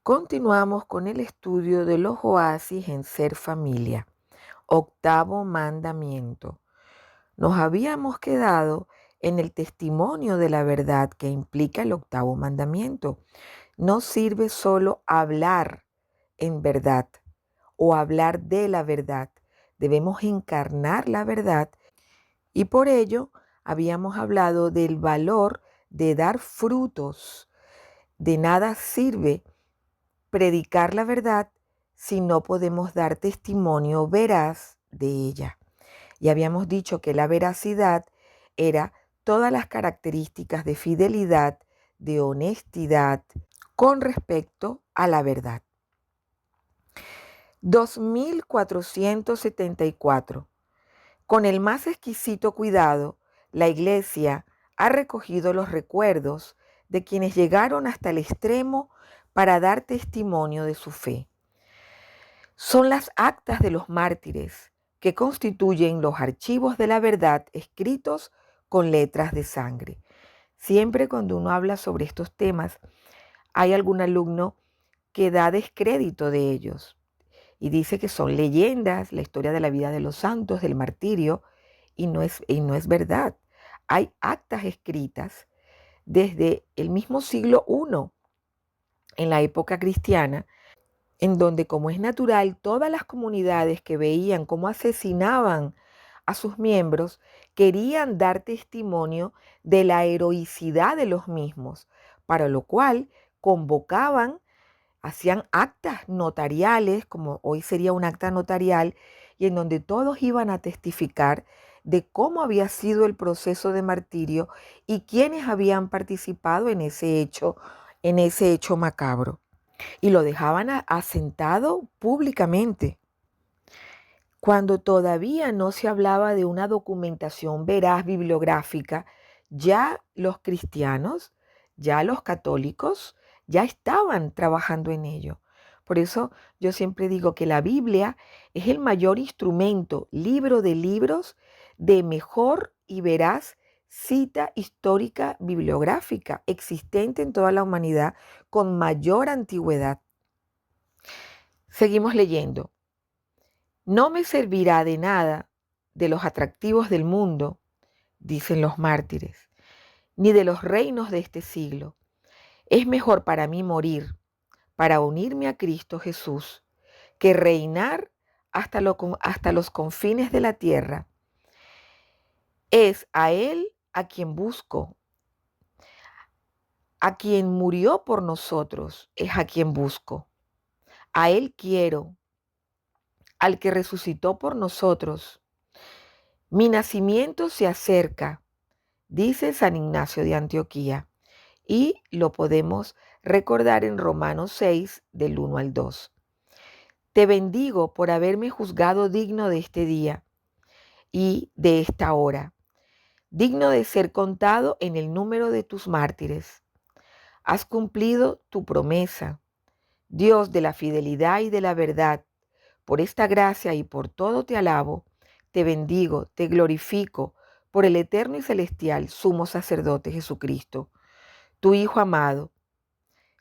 Continuamos con el estudio de los oasis en Ser Familia. Octavo mandamiento. Nos habíamos quedado en el testimonio de la verdad que implica el octavo mandamiento. No sirve solo hablar en verdad o hablar de la verdad. Debemos encarnar la verdad y por ello habíamos hablado del valor de dar frutos. De nada sirve predicar la verdad si no podemos dar testimonio veraz de ella. Y habíamos dicho que la veracidad era todas las características de fidelidad, de honestidad con respecto a la verdad. 2474. Con el más exquisito cuidado, la Iglesia ha recogido los recuerdos de quienes llegaron hasta el extremo para dar testimonio de su fe. Son las actas de los mártires que constituyen los archivos de la verdad escritos con letras de sangre. Siempre cuando uno habla sobre estos temas, hay algún alumno que da descrédito de ellos y dice que son leyendas, la historia de la vida de los santos, del martirio, y no es verdad. Hay actas escritas desde el mismo siglo I, en la época cristiana, en donde, como es natural, todas las comunidades que veían cómo asesinaban a sus miembros querían dar testimonio de la heroicidad de los mismos, para lo cual convocaban, hacían actas notariales, como hoy sería un acta notarial, y en donde todos iban a testificar de cómo había sido el proceso de martirio y quiénes habían participado en ese hecho macabro. Y lo dejaban asentado públicamente. Cuando todavía no se hablaba de una documentación veraz bibliográfica, ya los cristianos, ya los católicos, ya estaban trabajando en ello. Por eso yo siempre digo que la Biblia es el mayor instrumento, libro de libros, de mejor y veraz cita histórica bibliográfica existente en toda la humanidad con mayor antigüedad. Seguimos leyendo. No me servirá de nada de los atractivos del mundo, dicen los mártires, ni de los reinos de este siglo. Es mejor para mí morir, para unirme a Cristo Jesús, que reinar hasta los confines de la tierra. Es a Él a quien busco, a quien murió por nosotros, es a quien busco. A Él quiero, al que resucitó por nosotros. Mi nacimiento se acerca, dice San Ignacio de Antioquía, y lo podemos recordar en Romanos 6, del 1 al 2. Te bendigo por haberme juzgado digno de este día y de esta hora, digno de ser contado en el número de tus mártires. Has cumplido tu promesa, Dios de la fidelidad y de la verdad. Por esta gracia y por todo te alabo, te bendigo, te glorifico, por el eterno y celestial sumo sacerdote Jesucristo, tu Hijo amado.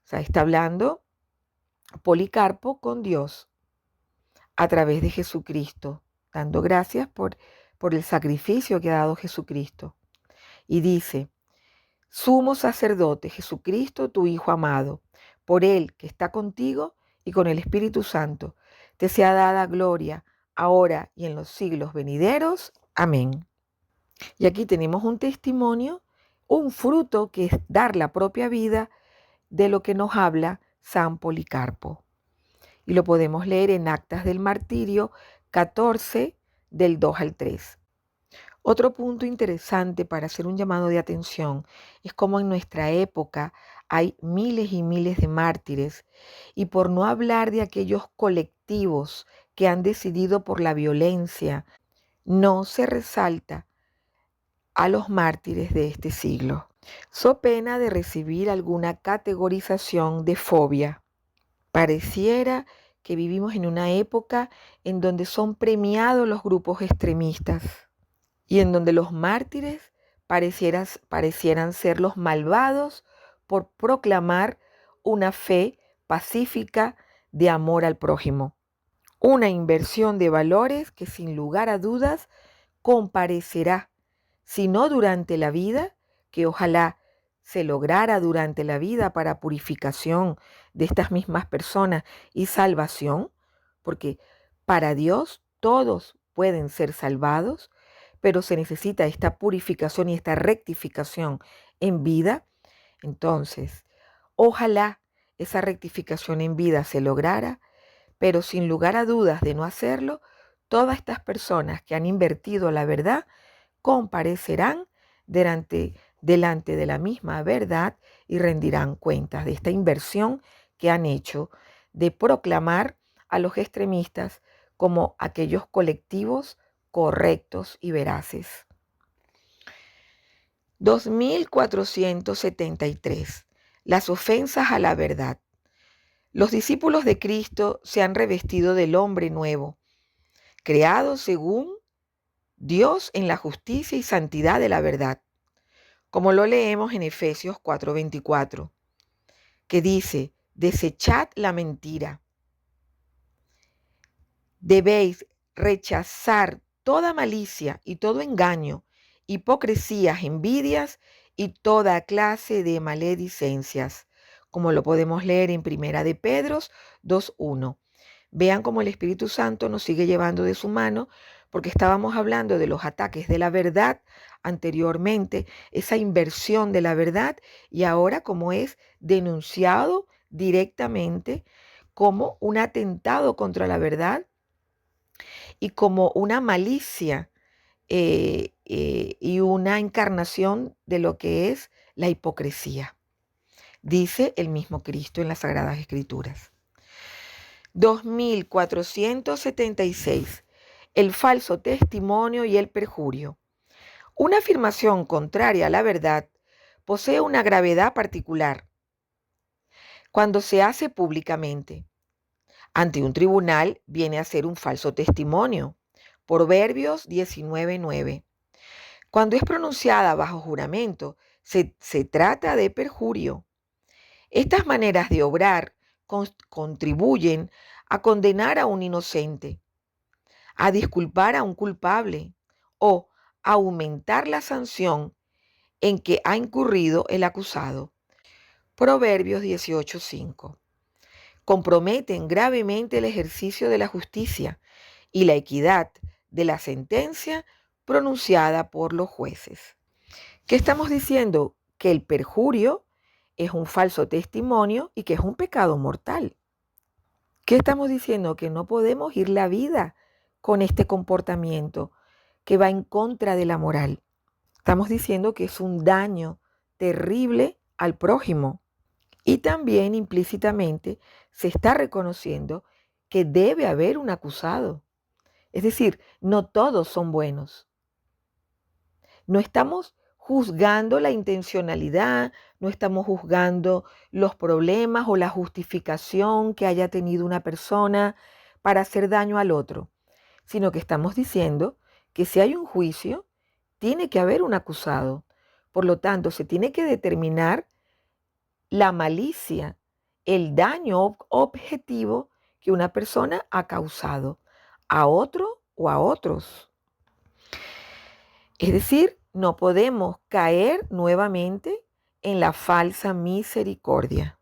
O sea, está hablando Policarpo con Dios a través de Jesucristo, dando gracias por el sacrificio que ha dado Jesucristo. Y dice, sumo sacerdote Jesucristo, tu Hijo amado, por Él que está contigo y con el Espíritu Santo, te sea dada gloria, ahora y en los siglos venideros. Amén. Y aquí tenemos un testimonio, un fruto que es dar la propia vida de lo que nos habla San Policarpo. Y lo podemos leer en Actas del Martirio 14, del 2 al 3. Otro punto interesante para hacer un llamado de atención es cómo en nuestra época hay miles y miles de mártires, y por no hablar de aquellos colectivos que han decidido por la violencia, no se resalta a los mártires de este siglo, so pena de recibir alguna categorización de fobia. Pareciera que vivimos en una época en donde son premiados los grupos extremistas y en donde los mártires parecieran ser los malvados por proclamar una fe pacífica de amor al prójimo. Una inversión de valores que sin lugar a dudas comparecerá, si no durante la vida, que ojalá se lograra durante la vida para purificación de estas mismas personas y salvación, porque para Dios todos pueden ser salvados, pero se necesita esta purificación y esta rectificación en vida. Entonces, ojalá esa rectificación en vida se lograra, pero sin lugar a dudas de no hacerlo, todas estas personas que han invertido la verdad comparecerán delante de la misma verdad y rendirán cuentas de esta inversión que han hecho de proclamar a los extremistas como aquellos colectivos correctos y veraces. 2473. Las ofensas a la verdad. Los discípulos de Cristo se han revestido del hombre nuevo, creado según Dios en la justicia y santidad de la verdad, como lo leemos en Efesios 4:24, que dice: desechad la mentira. Debéis rechazar toda malicia y todo engaño, hipocresías, envidias y toda clase de maledicencias, como lo podemos leer en Primera de Pedro 2:1. Vean cómo el Espíritu Santo nos sigue llevando de su mano, porque estábamos hablando de los ataques de la verdad anteriormente, esa inversión de la verdad, y ahora como es denunciado directamente como un atentado contra la verdad y como una malicia y una encarnación de lo que es la hipocresía, dice el mismo Cristo en las Sagradas Escrituras. 2476. El falso testimonio y el perjurio. Una afirmación contraria a la verdad posee una gravedad particular cuando se hace públicamente. Ante un tribunal viene a ser un falso testimonio. Proverbios 19:9. Cuando es pronunciada bajo juramento, se trata de perjurio. Estas maneras de obrar contribuyen a condenar a un inocente, a disculpar a un culpable o a aumentar la sanción en que ha incurrido el acusado. Proverbios 18:5. Comprometen gravemente el ejercicio de la justicia y la equidad de la sentencia pronunciada por los jueces. ¿Qué estamos diciendo? Que el perjurio es un falso testimonio y que es un pecado mortal. ¿Qué estamos diciendo? Que no podemos ir la vida con este comportamiento que va en contra de la moral. Estamos diciendo que es un daño terrible al prójimo. Y también implícitamente se está reconociendo que debe haber un acusado. Es decir, no todos son buenos. No estamos juzgando la intencionalidad, no estamos juzgando los problemas o la justificación que haya tenido una persona para hacer daño al otro, sino que estamos diciendo que si hay un juicio, tiene que haber un acusado. Por lo tanto, se tiene que determinar la malicia, el daño objetivo que una persona ha causado a otro o a otros. Es decir, no podemos caer nuevamente en la falsa misericordia.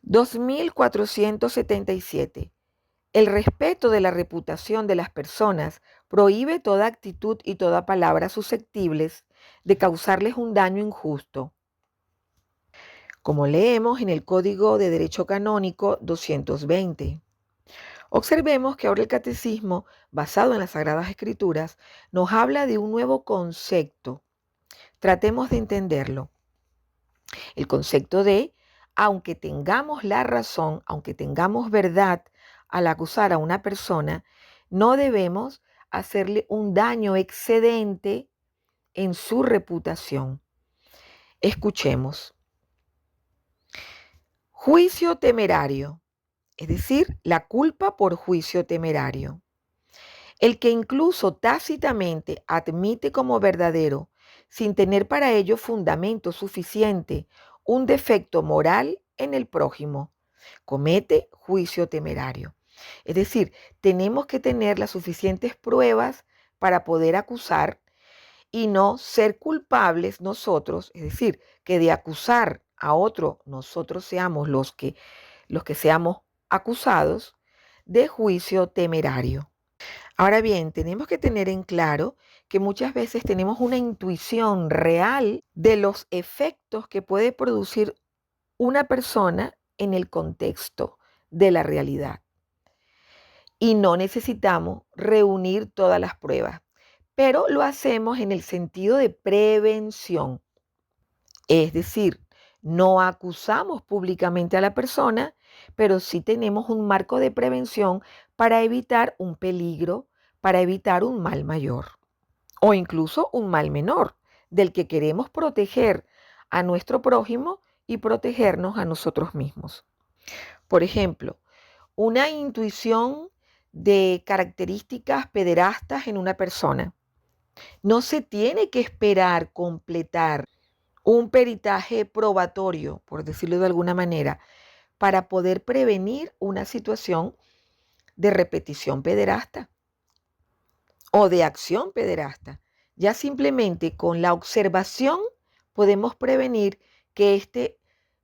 2477. El respeto de la reputación de las personas prohíbe toda actitud y toda palabra susceptibles de causarles un daño injusto. Como leemos en el Código de Derecho Canónico 220. Observemos que ahora el catecismo, basado en las Sagradas Escrituras, nos habla de un nuevo concepto. Tratemos de entenderlo. El concepto de, aunque tengamos la razón, aunque tengamos verdad al acusar a una persona, no debemos hacerle un daño excedente en su reputación. Escuchemos. Juicio temerario. Es decir, la culpa por juicio temerario. El que incluso tácitamente admite como verdadero, sin tener para ello fundamento suficiente, un defecto moral en el prójimo, comete juicio temerario. Es decir, tenemos que tener las suficientes pruebas para poder acusar y no ser culpables nosotros, es decir, que de acusar a otro nosotros seamos los que seamos acusados de juicio temerario. Ahora bien, tenemos que tener en claro que muchas veces tenemos una intuición real de los efectos que puede producir una persona en el contexto de la realidad. Y no necesitamos reunir todas las pruebas, pero lo hacemos en el sentido de prevención. Es decir, no acusamos públicamente a la persona, pero sí tenemos un marco de prevención para evitar un peligro, para evitar un mal mayor o incluso un mal menor del que queremos proteger a nuestro prójimo y protegernos a nosotros mismos. Por ejemplo, una intuición de características pederastas en una persona. No se tiene que esperar completar un peritaje probatorio, por decirlo de alguna manera, para poder prevenir una situación de repetición pederasta o de acción pederasta. Ya simplemente con la observación podemos prevenir que este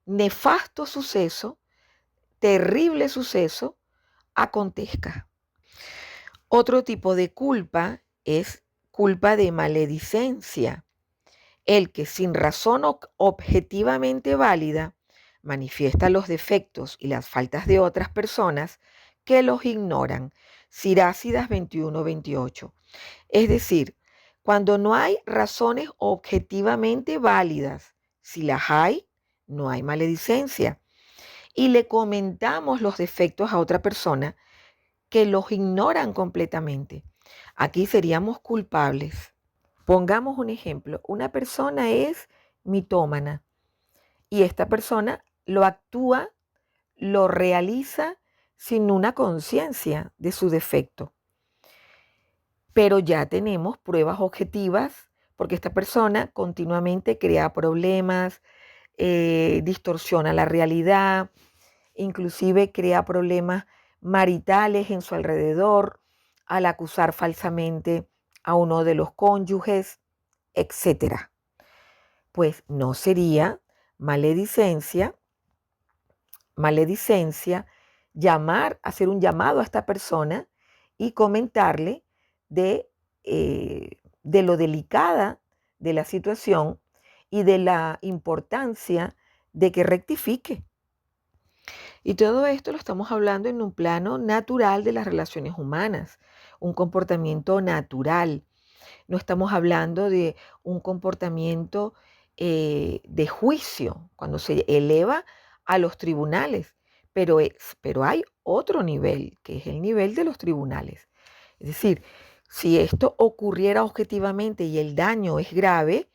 nefasto suceso, terrible suceso, acontezca. Otro tipo de culpa es culpa de maledicencia, el que sin razón objetivamente válida manifiesta los defectos y las faltas de otras personas que los ignoran. Sirácidas 21-28. Es decir, cuando no hay razones objetivamente válidas, si las hay, no hay maledicencia. Y le comentamos los defectos a otra persona que los ignoran completamente. Aquí seríamos culpables. Pongamos un ejemplo. Una persona es mitómana y esta persona lo actúa, lo realiza sin una conciencia de su defecto. Pero ya tenemos pruebas objetivas porque esta persona continuamente crea problemas, distorsiona la realidad, inclusive crea problemas maritales en su alrededor al acusar falsamente a uno de los cónyuges, etcétera. Pues no sería maledicencia, hacer un llamado a esta persona y comentarle de lo delicada de la situación y de la importancia de que rectifique. Y todo esto lo estamos hablando en un plano natural de las relaciones humanas, un comportamiento natural. No estamos hablando de un comportamiento de juicio cuando se eleva a los tribunales, pero hay otro nivel, que es el nivel de los tribunales. Es decir, si esto ocurriera objetivamente y el daño es grave,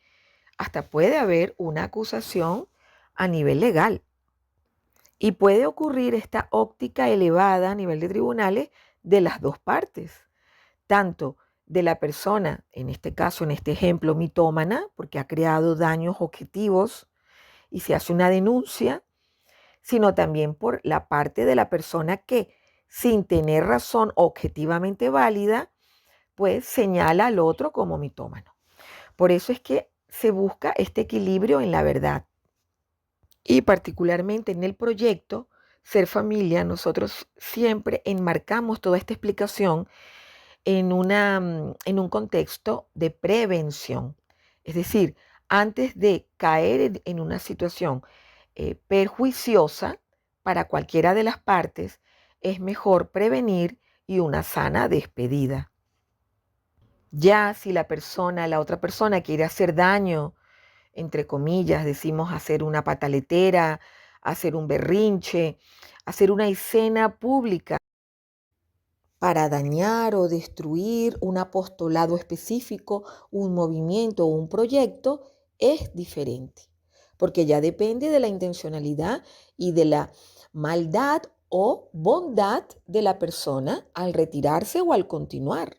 hasta puede haber una acusación a nivel legal. Y puede ocurrir esta óptica elevada a nivel de tribunales de las dos partes, tanto de la persona, en este caso, en este ejemplo, mitómana, porque ha creado daños objetivos y se hace una denuncia, sino también por la parte de la persona que, sin tener razón objetivamente válida, pues señala al otro como mitómano. Por eso es que se busca este equilibrio en la verdad. Y particularmente en el proyecto Ser Familia, nosotros siempre enmarcamos toda esta explicación en un contexto de prevención. Es decir, antes de caer en una situación perjuiciosa para cualquiera de las partes, es mejor prevenir y una sana despedida. Ya si la otra persona quiere hacer daño, entre comillas, decimos hacer una pataletera, hacer un berrinche, hacer una escena pública para dañar o destruir un apostolado específico, un movimiento o un proyecto, es diferente, porque ya depende de la intencionalidad y de la maldad o bondad de la persona al retirarse o al continuar.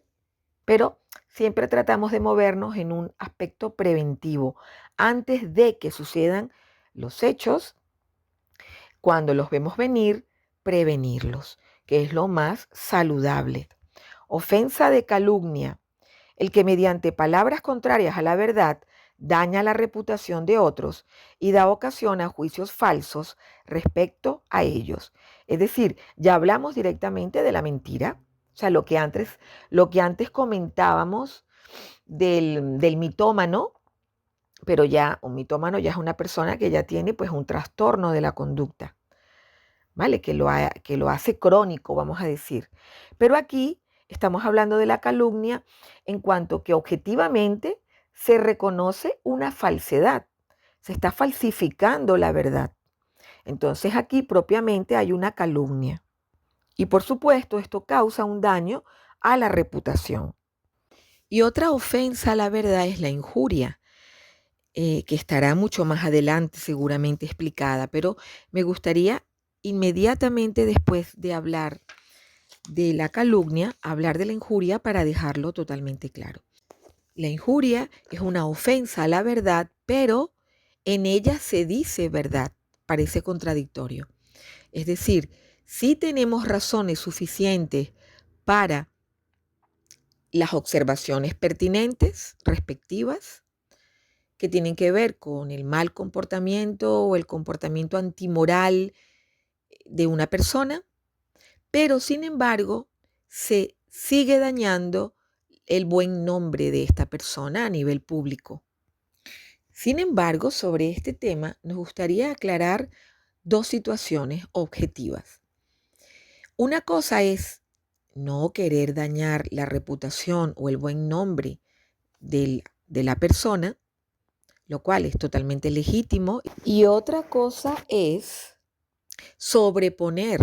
Pero siempre tratamos de movernos en un aspecto preventivo. Antes de que sucedan los hechos, cuando los vemos venir, prevenirlos, que es lo más saludable. Ofensa de calumnia. El que mediante palabras contrarias a la verdad daña la reputación de otros y da ocasión a juicios falsos respecto a ellos. Es decir, ya hablamos directamente de la mentira. O sea, lo que antes comentábamos del mitómano, pero ya un mitómano ya es una persona que ya tiene pues un trastorno de la conducta, ¿vale? Que lo hace crónico, vamos a decir. Pero aquí estamos hablando de la calumnia en cuanto que objetivamente se reconoce una falsedad, se está falsificando la verdad. Entonces aquí propiamente hay una calumnia. Y por supuesto esto causa un daño a la reputación. Y otra ofensa a la verdad es la injuria, que estará mucho más adelante seguramente explicada, pero me gustaría inmediatamente después de hablar de la calumnia, hablar de la injuria para dejarlo totalmente claro. La injuria es una ofensa a la verdad, pero en ella se dice verdad. Parece contradictorio. Es decir, si tenemos razones suficientes para las observaciones pertinentes, respectivas, que tienen que ver con el mal comportamiento o el comportamiento antimoral de una persona, pero sin embargo se sigue dañando el buen nombre de esta persona a nivel público. Sin embargo, sobre este tema nos gustaría aclarar dos situaciones objetivas. Una cosa es no querer dañar la reputación o el buen nombre de la persona, lo cual es totalmente legítimo. Y otra cosa es sobreponer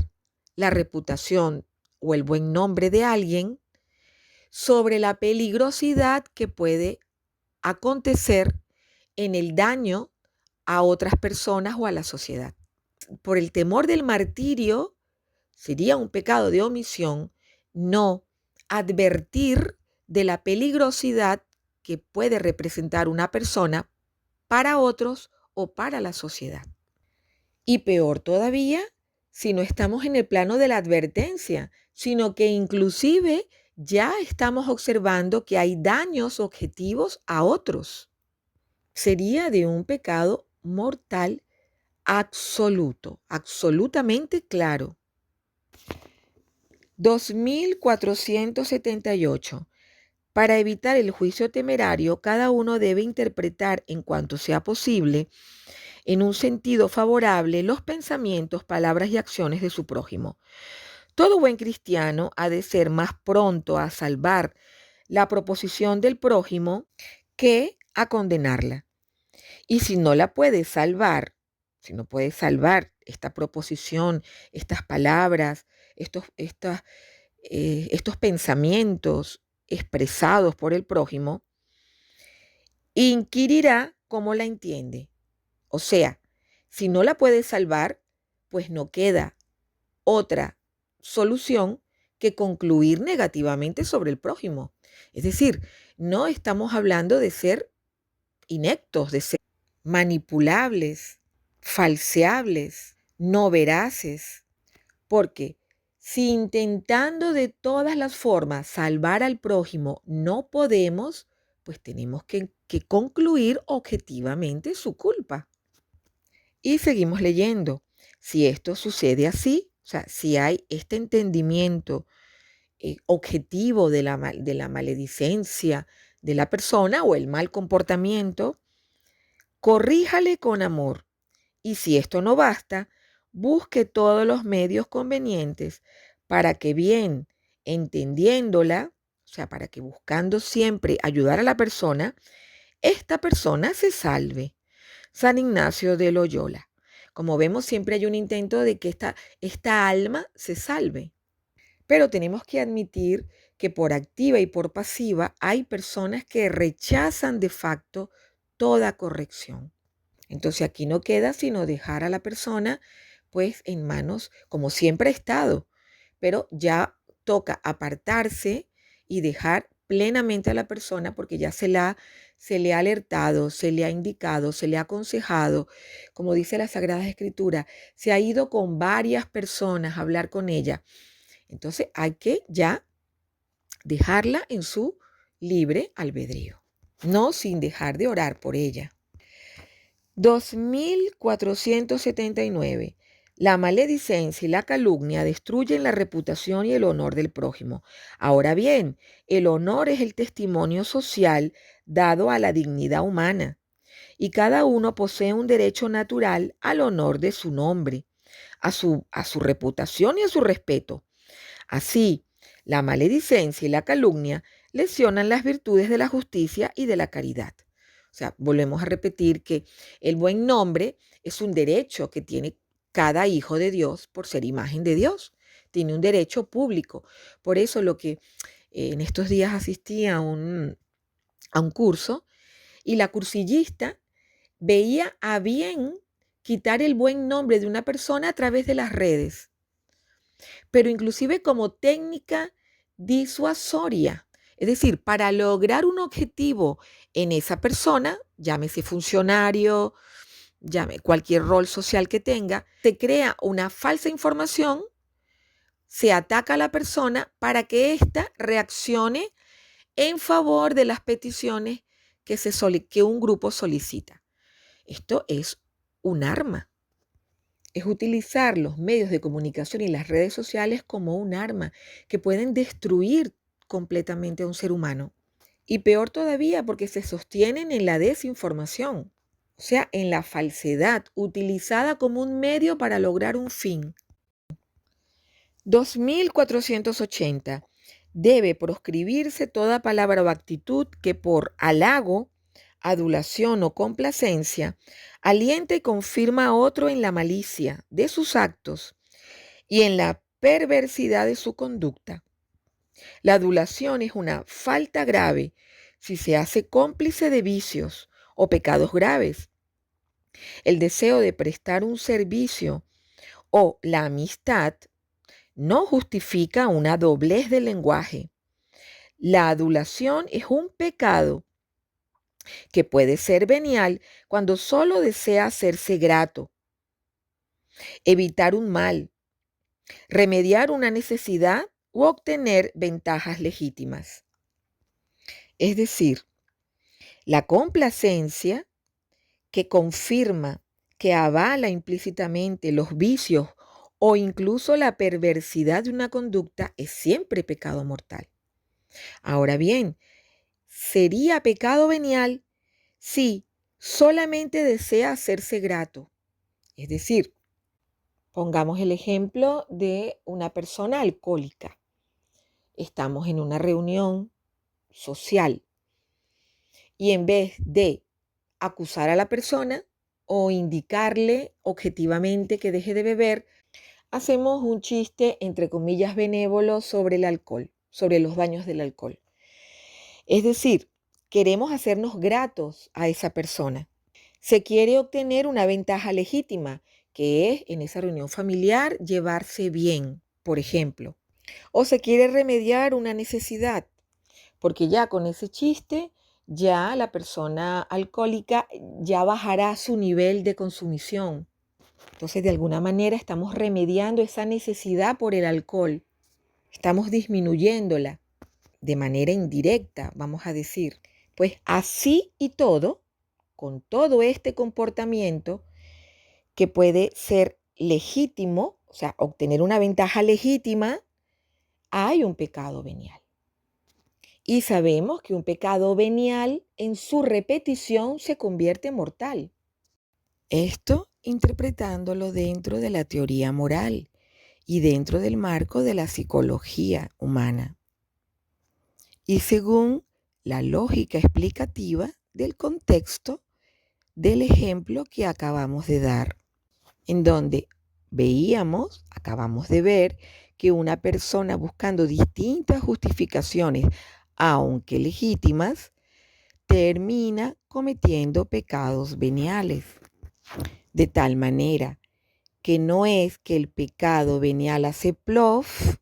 la reputación o el buen nombre de alguien sobre la peligrosidad que puede acontecer en el daño a otras personas o a la sociedad. Por el temor del martirio, sería un pecado de omisión no advertir de la peligrosidad que puede representar una persona para otros o para la sociedad. Y peor todavía, si no estamos en el plano de la advertencia, sino que inclusive ya estamos observando que hay daños objetivos a otros. Sería de un pecado mortal absoluto, absolutamente claro. 2478. Para evitar el juicio temerario, cada uno debe interpretar en cuanto sea posible, en un sentido favorable, los pensamientos, palabras y acciones de su prójimo. Todo buen cristiano ha de ser más pronto a salvar la proposición del prójimo que a condenarla. Y si no la puede salvar, si no puede salvar esta proposición, estas palabras, estos pensamientos expresados por el prójimo, inquirirá cómo la entiende. O sea, si no la puede salvar, pues no queda otra solución que concluir negativamente sobre el prójimo. Es decir, no estamos hablando de ser ineptos, de ser manipulables, falseables, no veraces, porque si intentando de todas las formas salvar al prójimo no podemos, pues tenemos que concluir objetivamente su culpa. Y seguimos leyendo. Si esto sucede así, o sea, si hay este entendimiento objetivo de la maledicencia de la persona o el mal comportamiento, corríjale con amor. Y si esto no basta, busque todos los medios convenientes para que bien entendiéndola, o sea, para que buscando siempre ayudar a la persona, esta persona se salve. San Ignacio de Loyola. Como vemos, siempre hay un intento de que esta alma se salve. Pero tenemos que admitir que por activa y por pasiva hay personas que rechazan de facto toda corrección. Entonces aquí no queda sino dejar a la persona pues en manos como siempre ha estado, pero ya toca apartarse y dejar plenamente a la persona porque ya se la se le ha alertado, se le ha indicado, se le ha aconsejado, como dice la Sagrada Escritura, se ha ido con varias personas a hablar con ella. Entonces hay que ya dejarla en su libre albedrío, no sin dejar de orar por ella. 2479. La maledicencia y la calumnia destruyen la reputación y el honor del prójimo. Ahora bien, el honor es el testimonio social dado a la dignidad humana, y cada uno posee un derecho natural al honor de su nombre, a su reputación y a su respeto. Así, la maledicencia y la calumnia lesionan las virtudes de la justicia y de la caridad. O sea, volvemos a repetir que el buen nombre es un derecho que tiene cada hijo de Dios por ser imagen de Dios. Tiene un derecho público. Por eso lo que en estos días asistí a un curso y la cursillista veía a bien quitar el buen nombre de una persona a través de las redes, pero inclusive como técnica disuasoria. Es decir, para lograr un objetivo en esa persona, llámese funcionario, llame cualquier rol social que tenga, se crea una falsa información, se ataca a la persona para que ésta reaccione en favor de las peticiones que un grupo solicita. Esto es un arma. Es utilizar los medios de comunicación y las redes sociales como un arma que pueden destruir completamente a un ser humano. Y peor todavía porque se sostienen en la desinformación, o sea, en la falsedad, utilizada como un medio para lograr un fin. 2480. Debe proscribirse toda palabra o actitud que por halago, adulación o complacencia alienta y confirma a otro en la malicia de sus actos y en la perversidad de su conducta. La adulación es una falta grave si se hace cómplice de vicios o pecados graves. El deseo de prestar un servicio o la amistad no justifica una doblez del lenguaje. La adulación es un pecado que puede ser venial cuando solo desea hacerse grato, evitar un mal, remediar una necesidad u obtener ventajas legítimas. Es decir, la complacencia que confirma, que avala implícitamente los vicios o incluso la perversidad de una conducta es siempre pecado mortal. Ahora bien, sería pecado venial si solamente desea hacerse grato. Es decir, pongamos el ejemplo de una persona alcohólica. Estamos en una reunión social y en vez de acusar a la persona o indicarle objetivamente que deje de beber, hacemos un chiste, entre comillas, benévolo sobre el alcohol, sobre los daños del alcohol. Es decir, queremos hacernos gratos a esa persona. Se quiere obtener una ventaja legítima, que es en esa reunión familiar llevarse bien, por ejemplo. O se quiere remediar una necesidad, porque ya con ese chiste, ya la persona alcohólica ya bajará su nivel de consumición. Entonces, de alguna manera estamos remediando esa necesidad por el alcohol. Estamos disminuyéndola de manera indirecta, vamos a decir. Pues así y todo, con todo este comportamiento que puede ser legítimo, o sea, obtener una ventaja legítima, hay un pecado venial. Y sabemos que un pecado venial en su repetición se convierte en mortal. Esto interpretándolo dentro de la teoría moral y dentro del marco de la psicología humana. Y según la lógica explicativa del contexto del ejemplo que acabamos de dar, en donde acabamos de ver que una persona buscando distintas justificaciones, aunque legítimas, termina cometiendo pecados veniales. De tal manera que no es que el pecado venial hace plof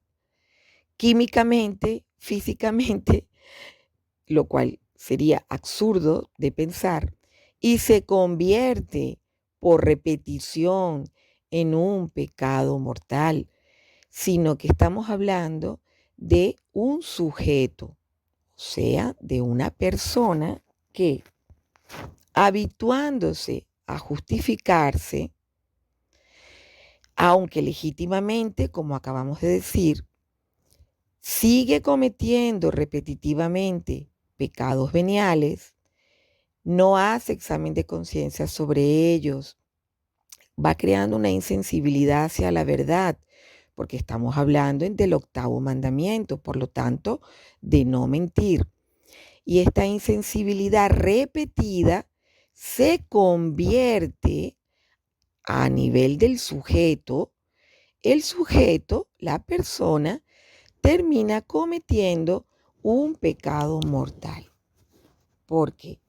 químicamente, físicamente, lo cual sería absurdo de pensar, y se convierte por repetición en un pecado mortal, sino que estamos hablando de un sujeto, o sea, de una persona que, habituándose a justificarse, aunque legítimamente, como acabamos de decir, sigue cometiendo repetitivamente pecados veniales, no hace examen de conciencia sobre ellos, va creando una insensibilidad hacia la verdad, porque estamos hablando del octavo mandamiento, por lo tanto, de no mentir. Y esta insensibilidad repetida se convierte a nivel del sujeto. El sujeto, la persona, termina cometiendo un pecado mortal, porque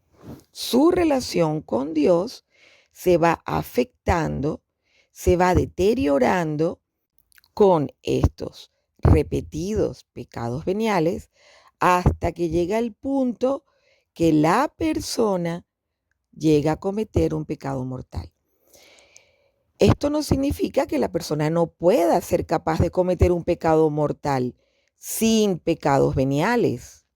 su relación con Dios se va afectando, se va deteriorando con estos repetidos pecados veniales hasta que llega el punto que la persona llega a cometer un pecado mortal. Esto no significa que la persona no pueda ser capaz de cometer un pecado mortal sin pecados veniales,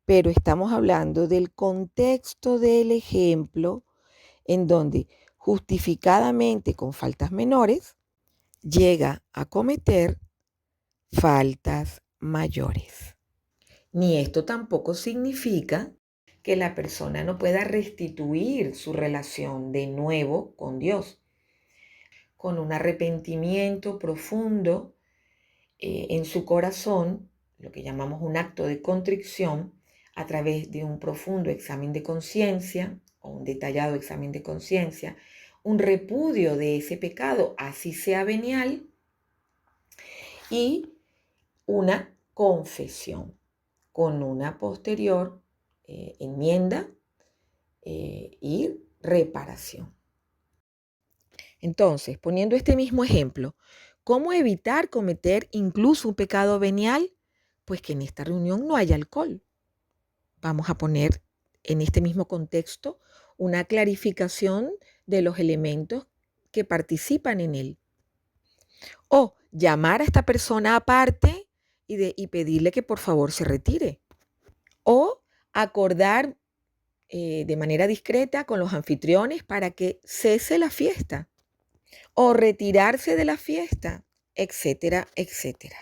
pero estamos hablando del contexto del ejemplo en donde justificadamente con faltas menores llega a cometer faltas mayores. Ni esto tampoco significa que la persona no pueda restituir su relación de nuevo con Dios, con un arrepentimiento profundo en su corazón, lo que llamamos un acto de contrición, a través de un profundo examen de conciencia o un detallado examen de conciencia, un repudio de ese pecado, así sea venial, y una confesión con una posterior enmienda y reparación. Entonces, poniendo este mismo ejemplo, ¿cómo evitar cometer incluso un pecado venial? Pues que en esta reunión no haya alcohol. Vamos a poner en este mismo contexto una clarificación de los elementos que participan en él. O llamar a esta persona aparte y pedirle que por favor se retire. O acordar de manera discreta con los anfitriones para que cese la fiesta. O retirarse de la fiesta, etcétera, etcétera.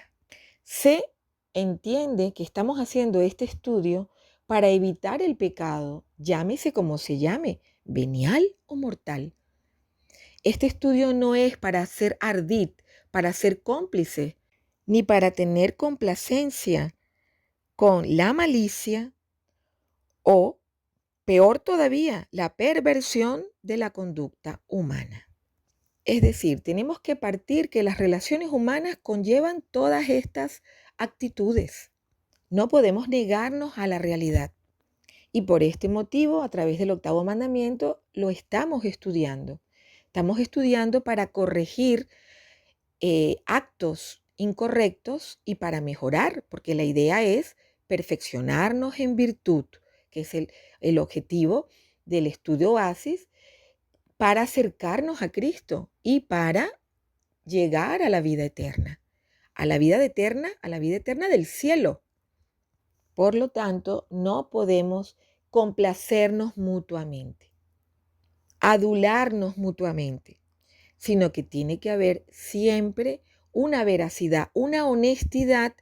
Se entiende que estamos haciendo este estudio para evitar el pecado, llámese como se llame, venial o mortal. Este estudio no es para ser ardid, para ser cómplice, ni para tener complacencia con la malicia o, peor todavía, la perversión de la conducta humana. Es decir, tenemos que partir que las relaciones humanas conllevan todas estas actitudes. No podemos negarnos a la realidad. Y por este motivo, a través del octavo mandamiento, lo estamos estudiando. Estamos estudiando para corregir actos incorrectos y para mejorar, porque la idea es perfeccionarnos en virtud, que es el objetivo del estudio Oasis, para acercarnos a Cristo y para llegar a la vida eterna, a la vida eterna del cielo. Por lo tanto, no podemos complacernos mutuamente, adularnos mutuamente, sino que tiene que haber siempre una veracidad, una honestidad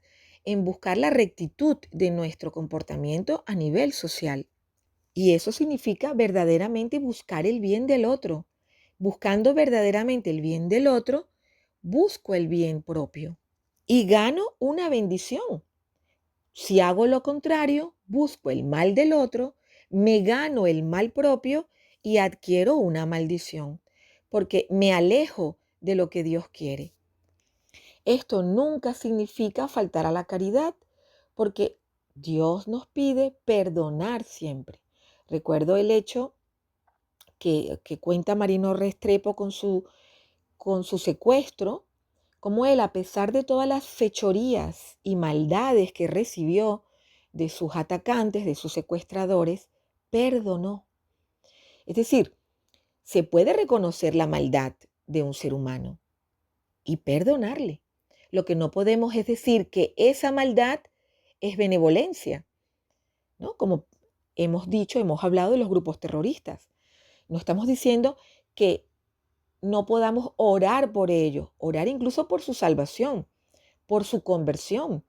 en buscar la rectitud de nuestro comportamiento a nivel social. Y eso significa verdaderamente buscar el bien del otro. Buscando verdaderamente el bien del otro, busco el bien propio y gano una bendición. Si hago lo contrario, busco el mal del otro, me gano el mal propio y adquiero una maldición, porque me alejo de lo que Dios quiere. Esto nunca significa faltar a la caridad, porque Dios nos pide perdonar siempre. Recuerdo el hecho que cuenta Marino Restrepo con su secuestro, como él, a pesar de todas las fechorías y maldades que recibió, de sus atacantes, de sus secuestradores, perdonó. Es decir, se puede reconocer la maldad de un ser humano y perdonarle. Lo que no podemos es decir que esa maldad es benevolencia, ¿no? Como hemos dicho, hemos hablado de los grupos terroristas. No estamos diciendo que no podamos orar por ellos, orar incluso por su salvación, por su conversión.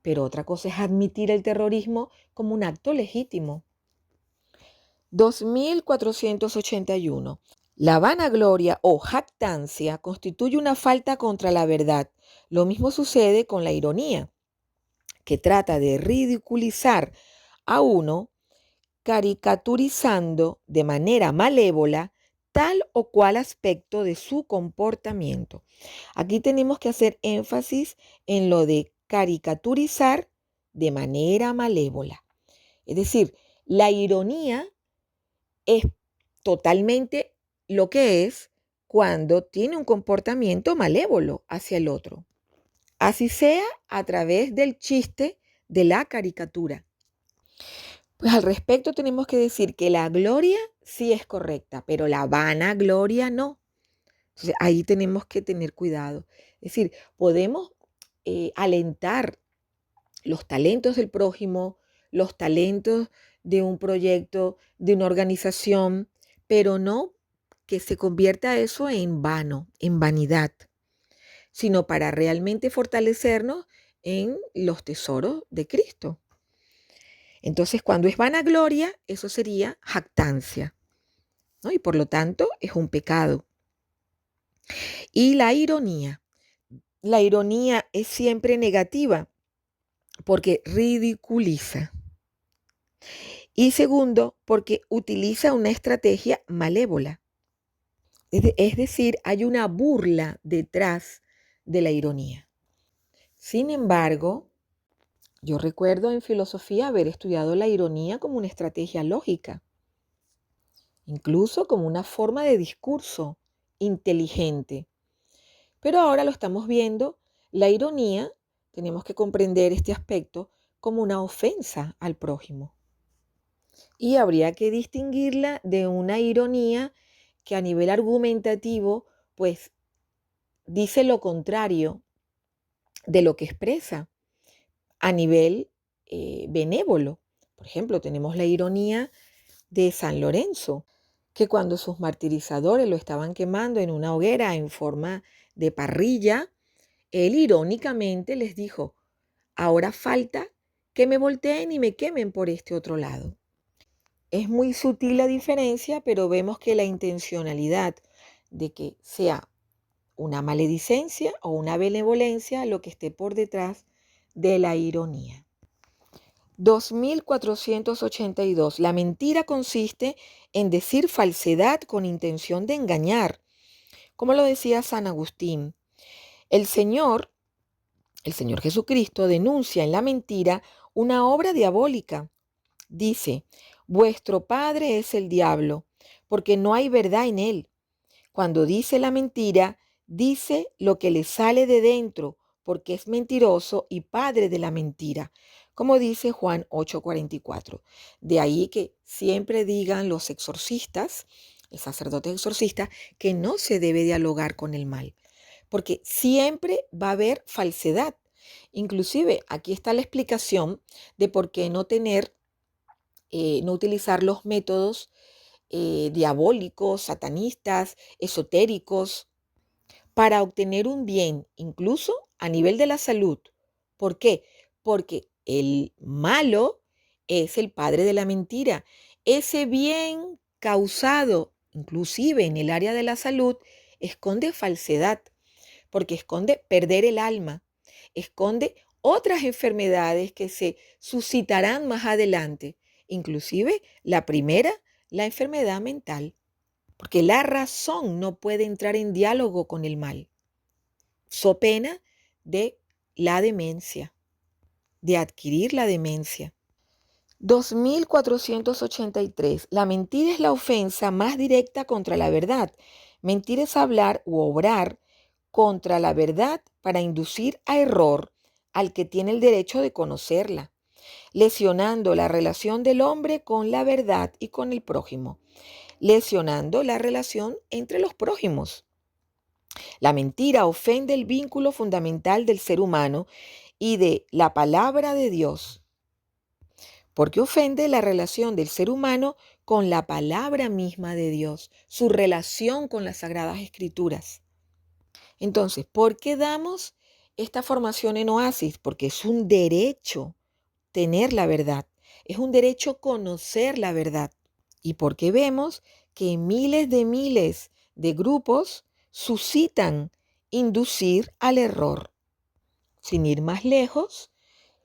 Pero otra cosa es admitir el terrorismo como un acto legítimo. 2481. La vanagloria o jactancia constituye una falta contra la verdad. Lo mismo sucede con la ironía, que trata de ridiculizar a uno caricaturizando de manera malévola tal o cual aspecto de su comportamiento. Aquí tenemos que hacer énfasis en lo de caricaturizar de manera malévola. Es decir, la ironía es totalmente lo que es cuando tiene un comportamiento malévolo hacia el otro. Así sea a través del chiste, de la caricatura. Pues al respecto tenemos que decir que la gloria sí es correcta, pero la vanagloria no. Entonces ahí tenemos que tener cuidado. Es decir, podemos alentar los talentos del prójimo, los talentos de un proyecto, de una organización, pero no que se convierta eso en vano, en vanidad, sino para realmente fortalecernos en los tesoros de Cristo. Entonces, cuando es vanagloria, eso sería jactancia, ¿no? Y por lo tanto es un pecado. Y la ironía es siempre negativa porque ridiculiza. Y segundo, porque utiliza una estrategia malévola. Es decir, hay una burla detrás de la ironía. Sin embargo, yo recuerdo en filosofía haber estudiado la ironía como una estrategia lógica, incluso como una forma de discurso inteligente. Pero ahora lo estamos viendo, la ironía, tenemos que comprender este aspecto como una ofensa al prójimo. Y habría que distinguirla de una ironía que a nivel argumentativo, pues, dice lo contrario de lo que expresa a nivel benévolo. Por ejemplo, tenemos la ironía de San Lorenzo, que cuando sus martirizadores lo estaban quemando en una hoguera en forma de parrilla, él irónicamente les dijo: ahora falta que me volteen y me quemen por este otro lado. Es muy sutil la diferencia, pero vemos que la intencionalidad de que sea una maledicencia o una benevolencia lo que esté por detrás de la ironía. 2482. La mentira consiste en decir falsedad con intención de engañar. Como lo decía San Agustín, el Señor Jesucristo denuncia en la mentira una obra diabólica. Dice: vuestro padre es el diablo, porque no hay verdad en él. Cuando dice la mentira, dice lo que le sale de dentro, porque es mentiroso y padre de la mentira, como dice Juan 8:44. De ahí que siempre digan los exorcistas, el sacerdote exorcista, que no se debe dialogar con el mal, porque siempre va a haber falsedad. Inclusive aquí está la explicación de por qué no utilizar los métodos diabólicos, satanistas, esotéricos, para obtener un bien, incluso a nivel de la salud. ¿Por qué? Porque el malo es el padre de la mentira. Ese bien causado, inclusive en el área de la salud, esconde falsedad, porque esconde perder el alma, esconde otras enfermedades que se suscitarán más adelante, inclusive la primera, la enfermedad mental, porque la razón no puede entrar en diálogo con el mal, so pena de la demencia, de adquirir la demencia. 2483. La mentira es la ofensa más directa contra la verdad. Mentir es hablar u obrar contra la verdad para inducir a error al que tiene el derecho de conocerla. lesionando la relación del hombre con la verdad y con el prójimo, lesionando la relación entre los prójimos. La mentira ofende el vínculo fundamental del ser humano y de la palabra de Dios, porque ofende la relación del ser humano con la palabra misma de Dios, su relación con las Sagradas Escrituras. Entonces, ¿por qué damos esta formación en Oasis? Porque es un derecho tener la verdad, es un derecho conocer la verdad. Y porque vemos que miles de grupos suscitan inducir al error. Sin ir más lejos,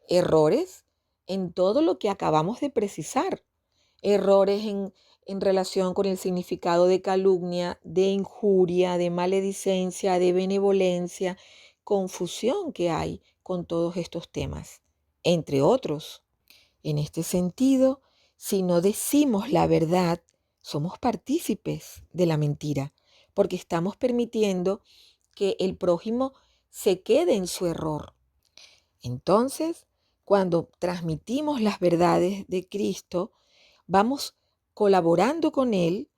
errores en todo lo que acabamos de precisar. Errores en relación con el significado de calumnia, de injuria, de maledicencia, de benevolencia, confusión que hay con todos estos temas, entre otros. En este sentido, si no decimos la verdad, somos partícipes de la mentira, porque estamos permitiendo que el prójimo se quede en su error. Entonces, cuando transmitimos las verdades de Cristo, vamos colaborando con Él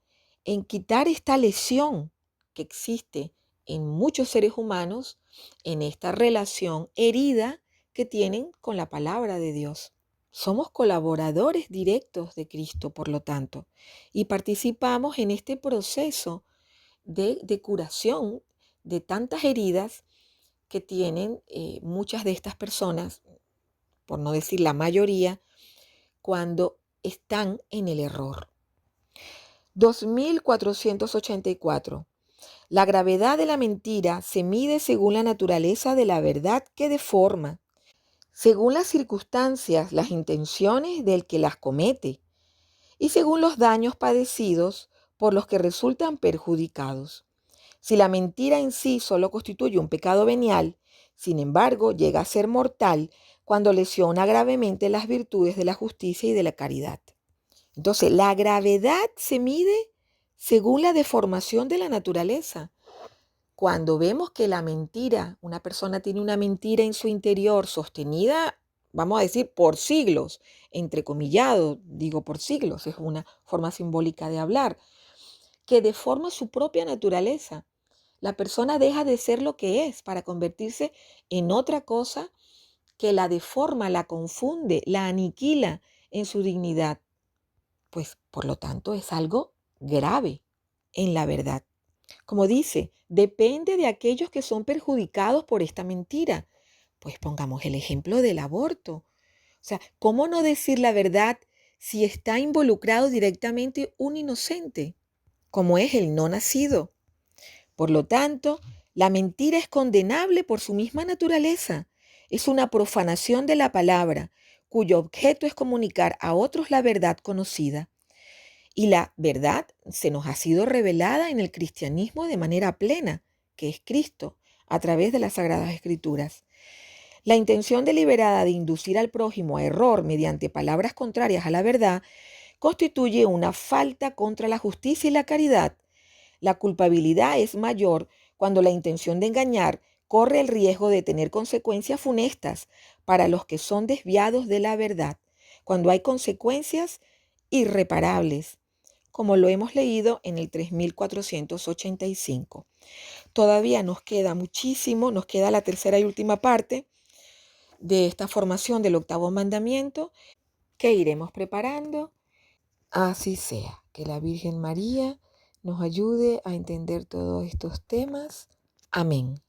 en quitar esta lesión que existe en muchos seres humanos, en esta relación herida que tienen con la palabra de Dios. Somos colaboradores directos de Cristo, por lo tanto, y participamos en este proceso de curación de tantas heridas que tienen muchas de estas personas, por no decir la mayoría, cuando están en el error. 2484. La gravedad de la mentira se mide según la naturaleza de la verdad que deforma, según las circunstancias, las intenciones del que las comete y según los daños padecidos por los que resultan perjudicados. Si la mentira en sí solo constituye un pecado venial, sin embargo, llega a ser mortal cuando lesiona gravemente las virtudes de la justicia y de la caridad. Entonces, la gravedad se mide según la deformación de la naturaleza. Cuando vemos que la mentira, una persona tiene una mentira en su interior sostenida, vamos a decir, por siglos, entrecomillado, digo por siglos, es una forma simbólica de hablar, que deforma su propia naturaleza. La persona deja de ser lo que es para convertirse en otra cosa que la deforma, la confunde, la aniquila en su dignidad. Pues, por lo tanto, es algo grave en la verdad. Como dice, depende de aquellos que son perjudicados por esta mentira. Pues pongamos el ejemplo del aborto. O sea, ¿cómo no decir la verdad si está involucrado directamente un inocente, como es el no nacido? Por lo tanto, la mentira es condenable por su misma naturaleza. Es una profanación de la palabra, cuyo objeto es comunicar a otros la verdad conocida. Y la verdad se nos ha sido revelada en el cristianismo de manera plena, que es Cristo, a través de las Sagradas Escrituras. La intención deliberada de inducir al prójimo a error mediante palabras contrarias a la verdad constituye una falta contra la justicia y la caridad. La culpabilidad es mayor cuando la intención de engañar corre el riesgo de tener consecuencias funestas para los que son desviados de la verdad, cuando hay consecuencias irreparables, como lo hemos leído en el 3485. Todavía nos queda muchísimo, nos queda la tercera y última parte de esta formación del octavo mandamiento que iremos preparando. Así sea, que la Virgen María nos ayude a entender todos estos temas. Amén.